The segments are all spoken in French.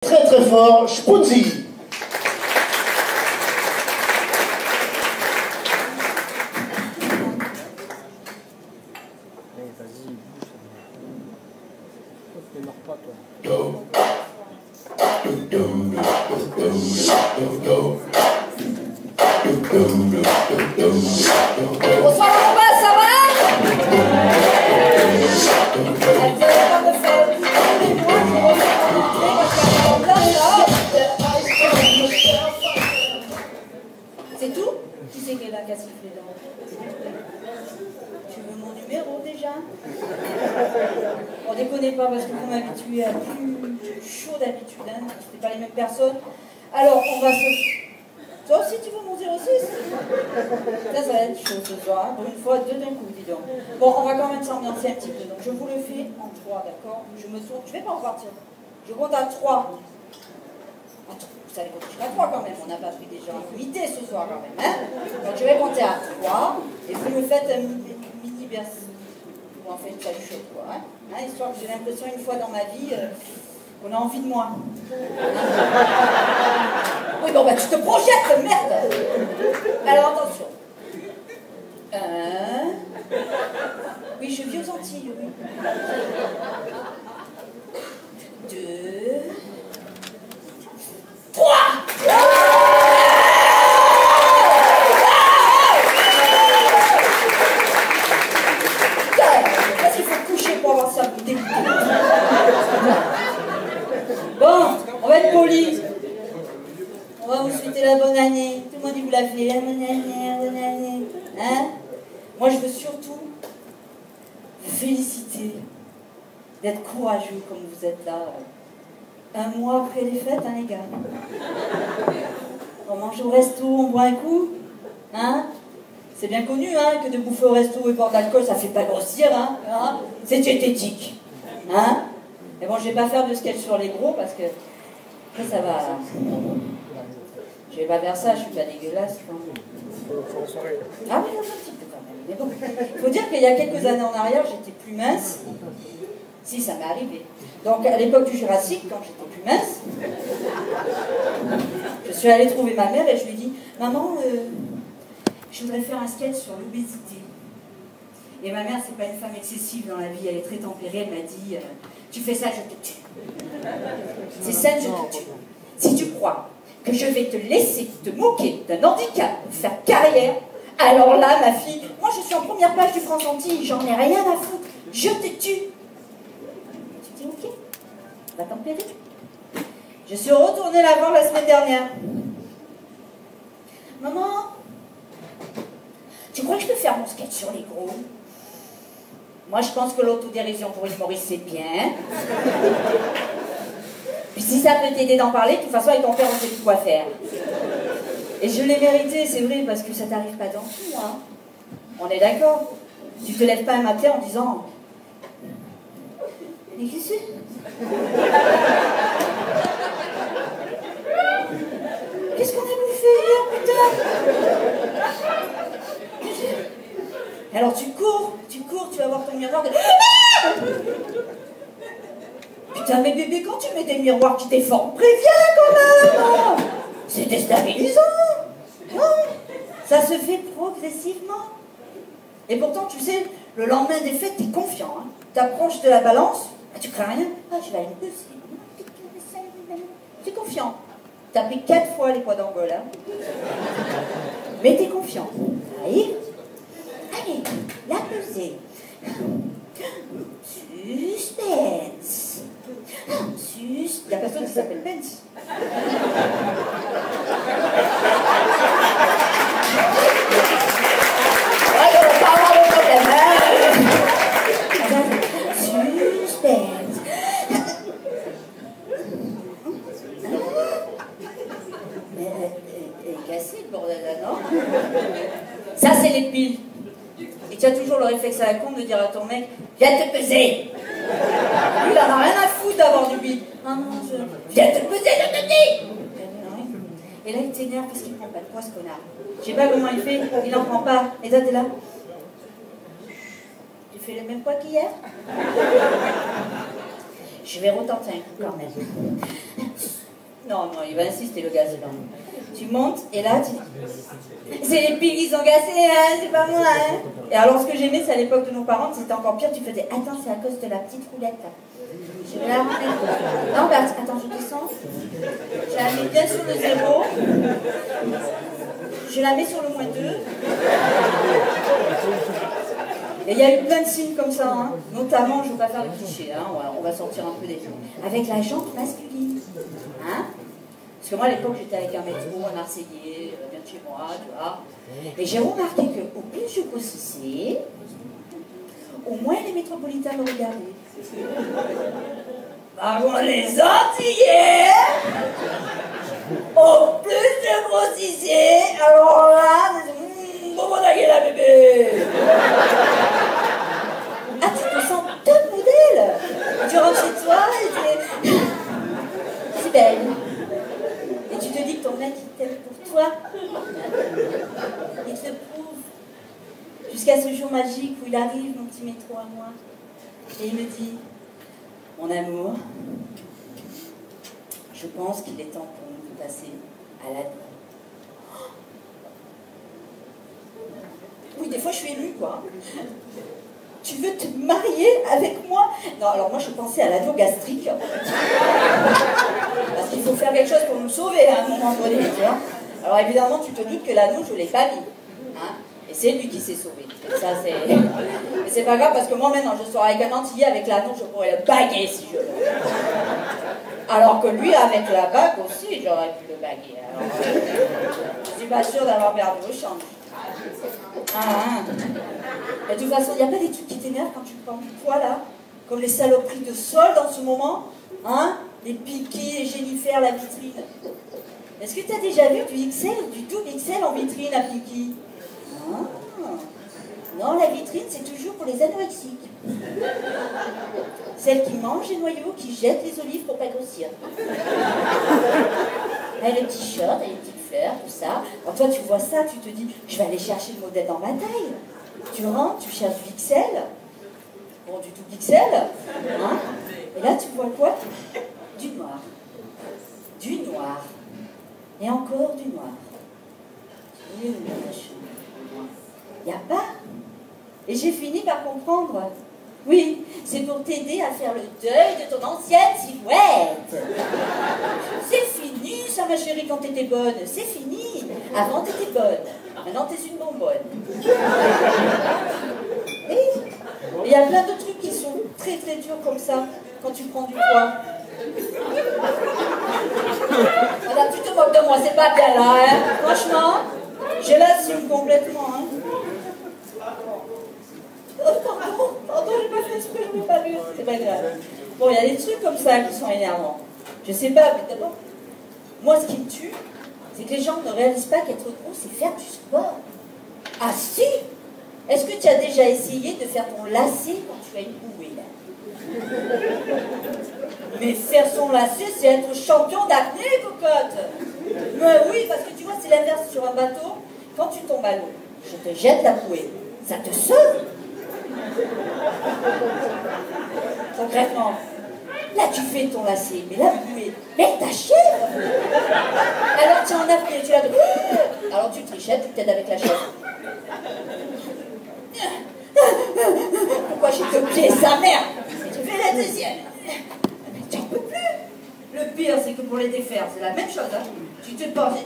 Très très fort, Spunzi. Vas-y, bouge. Ne meurs pas, toi. Bonsoir mon bas, ça va? C'est tout? Qui c'est qui est là qui a sifflé là? Tu veux mon numéro déjà? On déconne pas parce que vous m'habituez à plus chaud d'habitude, hein? C'était pas les mêmes personnes. Alors on va se... Toi aussi tu veux mon 06? Ça va être chaud ce soir, hein? Pour une fois, deux d'un coup, dis donc. Bon, on va quand même s'ambiancer un petit peu. Donc je vous le fais en 3, d'accord? Je me tourne, je vais pas repartir. Je compte à 3. Vous savez compter jusqu'à 3 quand même, on n'a pas pris des gens à comité ce soir quand même, hein? Donc je vais compter à 3, et vous me faites un mini berce. Ou en fait une saluchette, quoi, hein? Histoire que j'ai l'impression une fois dans ma vie qu'on a envie de moi. Oui, bon bah tu te projettes, merde! Alors attention. 1. Oui, je vis aux Antilles, oui. 2. 3. Qu'est-ce qu'il faut coucher pour avoir ça pour dégoûter? Bon, on va être poli. On va vous souhaiter la bonne année. Tout le monde dit vous la fait la bonne année, la bonne année. Hein? Moi je veux surtout vous féliciter d'être courageux comme vous êtes là. Un mois après les fêtes, hein les gars. On mange au resto, on boit un coup. Hein? C'est bien connu, hein, que de bouffer au resto et boire de l'alcool, ça fait pas grossir, hein? C'est diététique. Hein? Mais bon, je vais pas faire de sketch sur les gros parce que ça va. Je vais pas faire ça, je suis pas dégueulasse. Ah oui, un petit peu quand même. Mais bon, il faut dire qu'il y a quelques années en arrière, j'étais plus mince. Si, ça m'est arrivé. Donc, à l'époque du Jurassique, quand j'étais plus mince, je suis allée trouver ma mère et je lui ai dit « Maman, je voudrais faire un sketch sur l'obésité. » Et ma mère, c'est pas une femme excessive dans la vie, elle est très tempérée, elle m'a dit « Tu fais ça, je te tue. C'est ça, je te tue. Si tu crois que je vais te laisser te moquer d'un handicap pour faire carrière, alors là, ma fille, moi je suis en première page du France Antilles, j'en ai rien à foutre, je te tue. » Tu dis ok, va tempérer. Je suis retournée la voir la semaine dernière. Maman, tu crois que je peux faire mon sketch sur les gros? Moi je pense que l'autodérision pour l'humoriste c'est bien. Puis si ça peut t'aider d'en parler, de toute façon avec ton père on sait plus quoi faire. Et je l'ai mérité, c'est vrai, parce que ça t'arrive pas dans tout, hein. On est d'accord? Tu te lèves pas un matin en disant « Mais qu'est-ce que c'est? Qu'est-ce qu'on a bouffé hier, putain? » Alors tu cours, tu vas voir ton miroir. Putain, mais bébé, quand tu mets des miroirs qui déforment, préviens quand même! C'est déstabilisant! Non, ça se fait progressivement. Et pourtant, tu sais, le lendemain des fêtes, t'es confiant. Hein. T'approches de la balance, tu crains rien. Ah, je vais aller me peser. T'es confiant. T'as pris 4 fois les poids d'Angola. Hein. Mais t'es confiant. Allez, la pesée. Suspense. La personne qui s'appelle Pence. Suspense. Mais elle est cassée, le bordel là, non? Ça, c'est les piles. Et tu as toujours le réflexe à la con de dire à ton mec, viens te peser. Lui, il en a rien à foutre d'avoir du bide. Ah non, viens te peser, je te dis. Et là, il t'énerve parce qu'il prend pas de poids, ce connard. Je sais pas comment il fait, il en prend pas. Et toi, t'es là. Tu fais le même poids qu'hier? Je vais retenter un coup quand même. Non, non, il va insister, le gars, c'est bon. Tu montes, et là, tu dis, c'est les piles qui sont cassées, hein, c'est pas moi, hein. Et alors, ce que j'aimais, c'est à l'époque de nos parents, c'était encore pire, tu faisais, attends, c'est à cause de la petite roulette, là. Je vais la remettre. Non, bah, attends, je descends. Je la mets bien sur le 0. Je la mets sur le -2. Et il y a eu plein de signes comme ça, hein. Notamment, je ne veux pas faire le cliché, hein. On va sortir un peu des films. Avec la jante masculine. Hein? Parce que moi, à l'époque, j'étais avec un métro, un Marseillais, bien de chez moi, tu vois. Et j'ai remarqué qu'au plus je grossissais, au moins les métropolitains me regardaient. Par contre, les Antillais, au plus je grossissais, alors là, bon, la bébé. Ah, tu te sens top modèle. Tu rentres chez toi et c'est belle. Et tu te dis que ton mec il t'aime pour toi. Il te prouve. Jusqu'à ce jour magique où il arrive, mon petit métro à moi. Et il me dit, mon amour, je pense qu'il est temps pour nous de passer à l'ado. Oui, des fois je suis émue, quoi. Tu veux te marier avec moi? Non, alors moi je pensais à l'ado gastrique. Parce qu'il faut faire quelque chose pour nous sauver à un moment donné, tu vois. Alors évidemment, tu te doutes que l'ado, je ne l'ai pas mis. Hein, et c'est lui qui s'est sauvé. Et ça, c'est... Mais c'est pas grave, parce que moi maintenant, je serai avec un Antillais, avec l'anneau, je pourrais le baguer si je veux. Alors que lui, avec la bague aussi, j'aurais pu le baguer. Alors, je suis pas sûre d'avoir perdu au change. Et de toute façon, il n'y a pas des trucs qui t'énervent quand tu prends du poids là? Comme les saloperies de solde en ce moment, hein? Les Piqué, les Jennifer, la vitrine. Est-ce que tu as déjà vu du XL, du double XL en vitrine à Piqué? Non, la vitrine, c'est toujours pour les anorexiques. Celles qui mangent les noyaux, qui jettent les olives pour pas grossir. Elle a les petits shorts, elle a les petites fleurs, tout ça. Alors toi, tu vois ça, tu te dis, je vais aller chercher le modèle dans ma taille. Tu rentres, tu cherches du XL. Bon, du tout XL. Hein? Et là, tu vois quoi? Du noir. Du noir. Et encore du noir. Il n'y a pas. Et j'ai fini par comprendre. Oui, c'est pour t'aider à faire le deuil de ton ancienne silhouette. C'est fini, ça, ma chérie, quand t'étais bonne. C'est fini. Avant, t'étais bonne. Maintenant, t'es une bonbonne. Et il y a plein de trucs qui sont très très durs comme ça, quand tu prends du poids. Voilà, tu te moques de moi, c'est pas bien là, hein. Franchement, je l'assume complètement, hein. Oh, pardon, j'ai pas fait exprès, je l'ai pas vu, c'est pas grave. Bon, il y a des trucs comme ça qui sont énervants. Je sais pas, mais d'abord, moi ce qui me tue, c'est que les gens ne réalisent pas qu'être gros, c'est faire du sport. Ah si! Est-ce que tu as déjà essayé de faire ton lacet quand tu as une bouée, là? Mais faire son lacet, c'est être champion d'apnée, cocotte! Mais oui, parce que tu vois, c'est l'inverse sur un bateau. Quand tu tombes à l'eau, je te jette la bouée. Ça te sauve! Concrètement, là tu fais ton lacet, mais la bouée, mais t'achèves! Alors tu en as pris, tu l'as de... Alors tu trichettes, tu t'aides avec la chaise. Pourquoi j'ai copié sa mère? Et tu fais la deuxième. Mais tu n'en peux plus! Le pire, c'est que pour les défaire, c'est la même chose, hein. Tu te penses...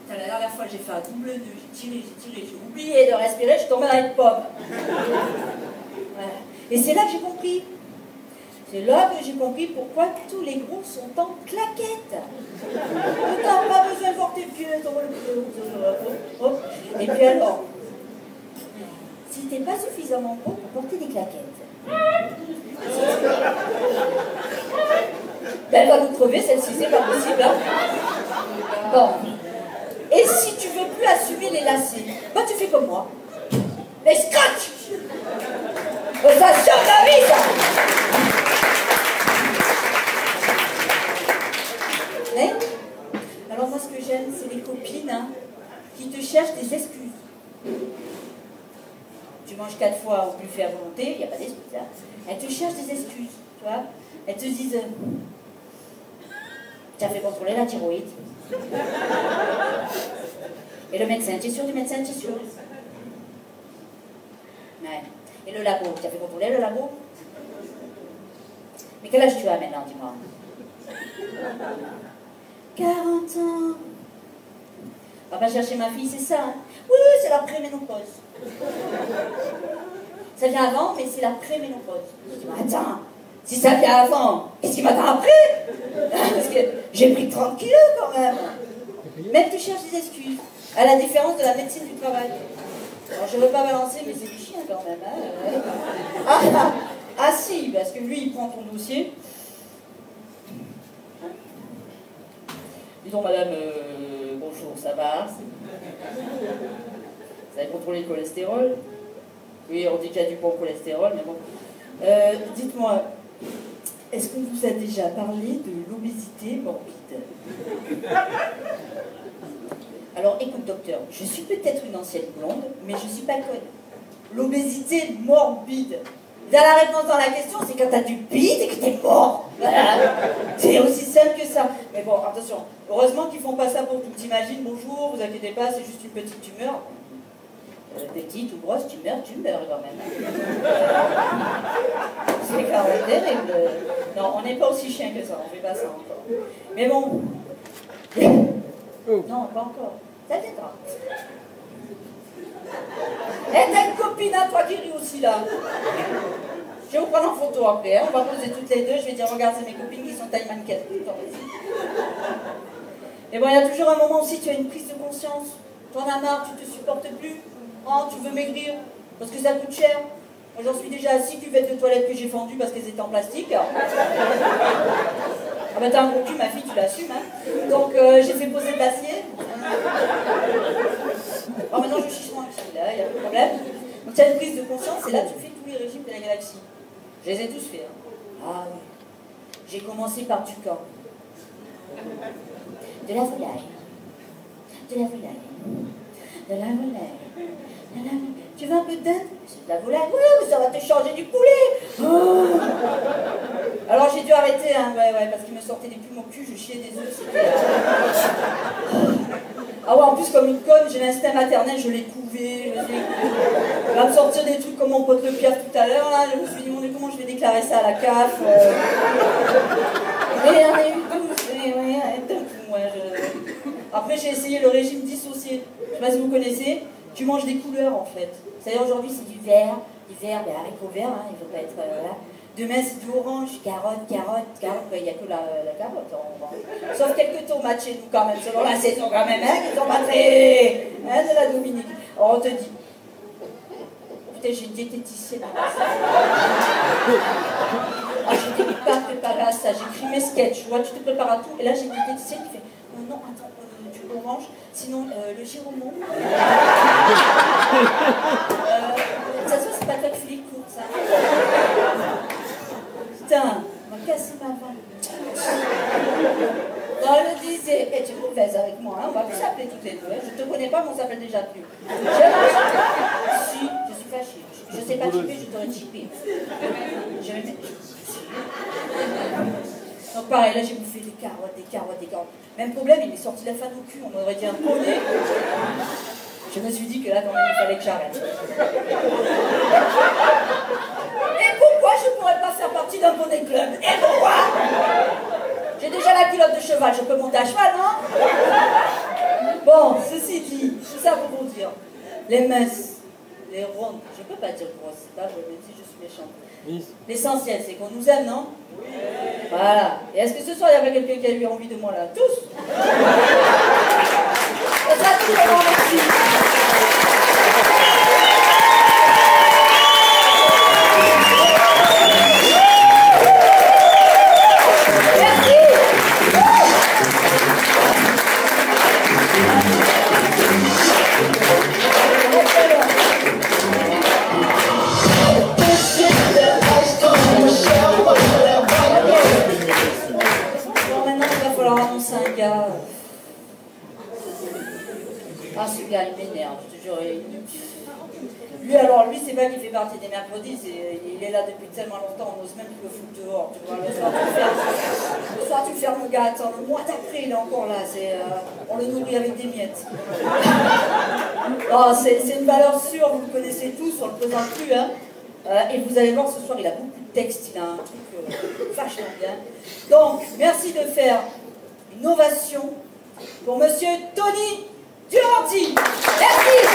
La dernière fois, j'ai fait un double nœud, j'ai tiré, j'ai oublié de respirer, je suis tombée dans une pomme. Voilà. Et c'est là que j'ai compris. C'est là que j'ai compris pourquoi tous les groupes sont en claquettes. T'as pas besoin de voir tes pieds. Et puis alors, si t'es pas suffisamment gros pour porter des claquettes, ben elle va nous crever celle-ci, c'est pas possible. Hein. Bon. Et si tu veux plus assumer les lacets, ben tu fais comme moi. Les scotch. Ça sauve la vie, ça. Hein? Alors moi, ce que j'aime, c'est les copines, hein, qui te cherchent des excuses. Tu manges 4 fois au buffet à volonté, il n'y a pas d'excuses. Hein. Elles te cherchent des excuses. Tu vois, elles te disent tu as fait contrôler la thyroïde. Et le médecin, tu es sûr du médecin, tu es sûr? Ouais. Et le labo, tu as fait contrôler le labo? Mais quel âge tu as maintenant, dis-moi? 40 ans. On va chercher ma fille, c'est ça, hein? Oui, c'est la préménopause. Ça vient avant, mais c'est la préménopause. Je dis, attends, si ça vient avant, qu'est-ce qui m'attend après? Parce que j'ai pris 30 kilos quand même. Même tu cherches des excuses, à la différence de la médecine du travail. Alors je ne veux pas balancer, mais c'est du chien quand même. Hein, ah si, parce que lui, il prend ton dossier. Dis donc, madame, bonjour, ça va? Vous avez contrôlé le cholestérol? Oui, on dit qu'il y a du bon cholestérol, mais bon. Dites-moi, est-ce qu'on vous a déjà parlé de l'obésité morbide? Alors, écoute, docteur, je suis peut-être une ancienne blonde, mais je ne suis pas conne. L'obésité morbide. Là, la réponse dans la question, c'est quand t'as du bide et que t'es mort. Voilà. C'est aussi simple que ça. Mais bon, attention, heureusement qu'ils font pas ça pour tout. T'imagines, bonjour, vous inquiétez pas, c'est juste une petite tumeur. Petite ou grosse tumeur quand même. C'est quand même terrible. Non, on n'est pas aussi chien que ça, on fait pas ça encore. Mais bon. Non, pas encore. Ça viendra. Eh, t'as une copine à toi qui rit aussi là. Je vais vous prendre en photo après, hein. On va poser toutes les deux, je vais dire regarde, c'est mes copines qui sont taille mannequin. Et bon, il y a toujours un moment aussi, tu as une prise de conscience. T'en as marre, tu te supportes plus. Oh, tu veux maigrir, parce que ça coûte cher. Moi j'en suis déjà à 6 cuvettes de toilettes que j'ai fendues parce qu'elles étaient en plastique. Ah bah t'as un gros cul, ma fille, tu l'assumes, hein. Donc j'ai fait poser de l'acier. Oh, maintenant je chiche moins, là, il n'y a pas de problème. Donc tu as une prise de conscience et là tu fais tous les régimes de la galaxie. Je les ai tous faits. Hein. Ah oui. J'ai commencé par du camp. De la volaille. De la volaille. De la volaille. De la volaille. Tu veux un peu de dinde? C'est de la volaille. Ouais, mais ça va te changer du poulet. Oh. Alors j'ai dû arrêter, hein, ouais, parce qu'il me sortait des plumes au cul, je chiais des œufs, c'était... Ah ouais, en plus, comme une conne, j'ai l'instinct maternel, je l'ai couvé, il va me sortir des trucs comme mon pote le Pierre tout à l'heure, là, je me suis demandé comment je vais déclarer ça à la CAF. Mais on a eu 12, moi, Après, j'ai essayé le régime dissocié, je sais pas si vous connaissez, tu manges des couleurs, en fait. C'est-à-dire, aujourd'hui, c'est du vert, ben, haricot vert, hein, il ne faut pas être... là. Demain, c'est du orange, carotte, il n'y a que la carotte en orange. Sauf quelques tomates chez nous, quand même, selon la saison, quand même, hein, qui tomates hein, de la Dominique. Alors, on te dit, putain, j'ai une diététicienne. Ah, je n'étais pas préparée à ça, j'écris mes sketchs, tu vois, tu te prépares à tout, et là, j'ai une diététicienne qui fait, non, attends, du orange, sinon, le giromon. Ça se voit, c'est pas toi qui fais les courses, ça. Putain, on m'a cassé ma vente. Non, elle me disait, tu es mauvaise avec moi, hein, on va plus s'appeler toutes les deux. Hein. Je te connais pas, mais on s'appelle déjà plus. Si, je suis fâchée. Je sais pas chipper, je t'aurais chippé. Donc pareil, là j'ai bouffé des carottes. Même problème, il est sorti la fan au cul, on aurait dit un poney. Je me suis dit que là, quand même, il fallait que j'arrête. Et pourquoi je ne pourrais pas faire partie d'un poney club? Et pourquoi? J'ai déjà la culotte de cheval, je peux monter à cheval, non? Bon, ceci dit, tout ça pour vous dire, les minces, les rondes, je ne peux pas dire grosses, c'est pas vrai, même si je suis méchante. Oui. L'essentiel, c'est qu'on nous aime, non? Oui. Voilà. Et est-ce que ce soir, il y avait quelqu'un qui a eu envie de moi, là? Tous? Ça sera tout, je vous remercie. Ah, ce gars, il m'énerve, je te jure. Lui, alors, lui, c'est pas qu'il fait partie des mercredis, il est là depuis tellement longtemps, on n'ose même plus le foutre dehors, tu vois. Le soir, tu fermes le gars, attends, le mois d'après, il est encore là, on le nourrit avec des miettes. C'est une valeur sûre, vous le connaissez tous, on ne le présente plus, hein. Et vous allez voir, ce soir, il a beaucoup de textes, il a un truc vachement bien. Donc, merci de faire une ovation pour Monsieur Tony Duranty. Merci.